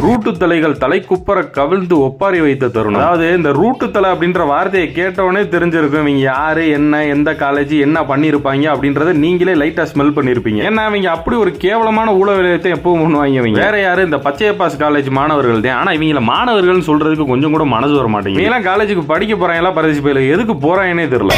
Route தலைகள் தலை குப்பர கவிழ்ந்து ஒப்பாரி வைத்த தருணம். அதாவது இந்த ரூட்டு தலை அப்படின்ற வார்த்தையை கேட்டவனே தெரிஞ்சிருக்கும் இவங்க யாரு, என்ன, எந்த காலேஜ், என்ன பண்ணிருப்பாங்க அப்படின்றத நீங்களே லைட்டா ஸ்மெல் பண்ணிருப்பீங்க. ஏன்னா அவங்க அப்படி ஒரு கேவலமான ஊழ விலையத்தை எப்பவும் பண்ணுவாங்க. இவங்க வேற யாரு, இந்த பச்சையப்பாஸ் காலேஜ் மாணவர்கள் தான். ஆனா இவங்கள மாணவர்கள் சொல்றதுக்கு கொஞ்சம் கூட மனசு வர மாட்டேங்குது. இவங்க எல்லாம் காலேஜுக்கு படிக்க போறாங்களா, பரிசு பயில எதுக்கு போறாங்கன்னே தெரியல.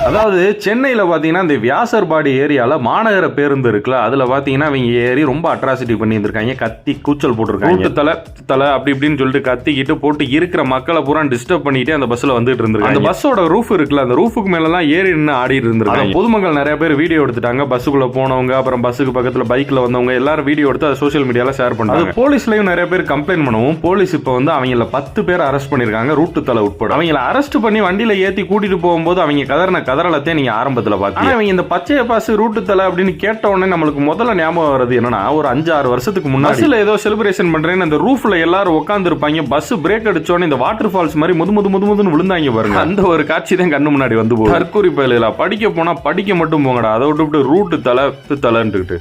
அதாவது சென்னையில பாத்தீங்கன்னா இந்த வியாசர்பாடி ஏரியால மாநகர பேருந்து இருக்குல்ல, அதுல பாத்தீங்கன்னா அவங்க ஏறி ரொம்ப அட்ராசிட்டி பண்ணி இருந்திருக்காங்க. கத்தி கூச்சல் போட்டிருக்காங்க. ரூட்டு தலை அப்படி இப்படின்னு சொல்லிட்டு கத்திக்கிட்டு போட்டு இருக்கிற மக்களை பூரா டிஸ்டர்ப் பண்ணிட்டு அந்த பஸ்ல வந்துட்டு இருந்திருக்காங்க. அந்த பஸ்ஸோட ரூஃப் இருக்குல்ல, அந்த ரூஃபுக்கு மேல எல்லாம் ஏறி நின்று ஆடிட்டு இருந்திருக்காங்க. பொதுமக்கள் நிறைய பேர் வீடியோ எடுத்துட்டாங்க. பஸ்ஸுக்குள்ள போனவங்க, அப்புறம் பஸ்ஸுக்கு பக்கத்துல பைக்ல வந்தவங்க எல்லாரும் வீடியோ எடுத்து அதை சோசியல் மீடியால ஷேர் பண்ணாங்க. போலீஸ்லயும் நிறைய பேர் கம்ப்ளைண்ட் பண்ணவும் போலீஸ் இப்ப வந்து அவங்கள 10 பேர் அரெஸ்ட் பண்ணிருக்காங்க, ரூட்டு தலை உட்பட. அவங்கள அரெஸ்ட் பண்ணி வண்டியில ஏத்தி கூட்டிட்டு போகும்போது அவங்க கதறலத்தை நீங்க ஆரம்பத்துல பாத்தீங்க. ஆனா இந்த பச்சைய பாஸ் ரூட்டு தலை அப்படின்னு கேட்ட உடனே நம்மளுக்கு முதல்ல ஞாபகம் வருது என்னன்னா, ஒரு 5-6 வருஷத்துக்கு முன்னாடி ஏதோ செலிப்ரேஷன் பண்றேன்னு அந்த ரூஃப்ல எல்லாரும் உட்கார்ந்து இருப்பாங்க. பஸ் பிரேக் அடிச்சோன்னு இந்த வாட்டர் ஃபால்ஸ் மாதிரி முதுமுதுன்னு விழுந்தாங்க பாருங்க. அந்த ஒரு காட்சி தான் கண்ணு முன்னாடி வந்து போகுது. தற்கூரி பயில படிக்க போனா படிக்க மட்டும் போங்கடா, அதை விட்டு ரூட்டு தலைன்னுட்டு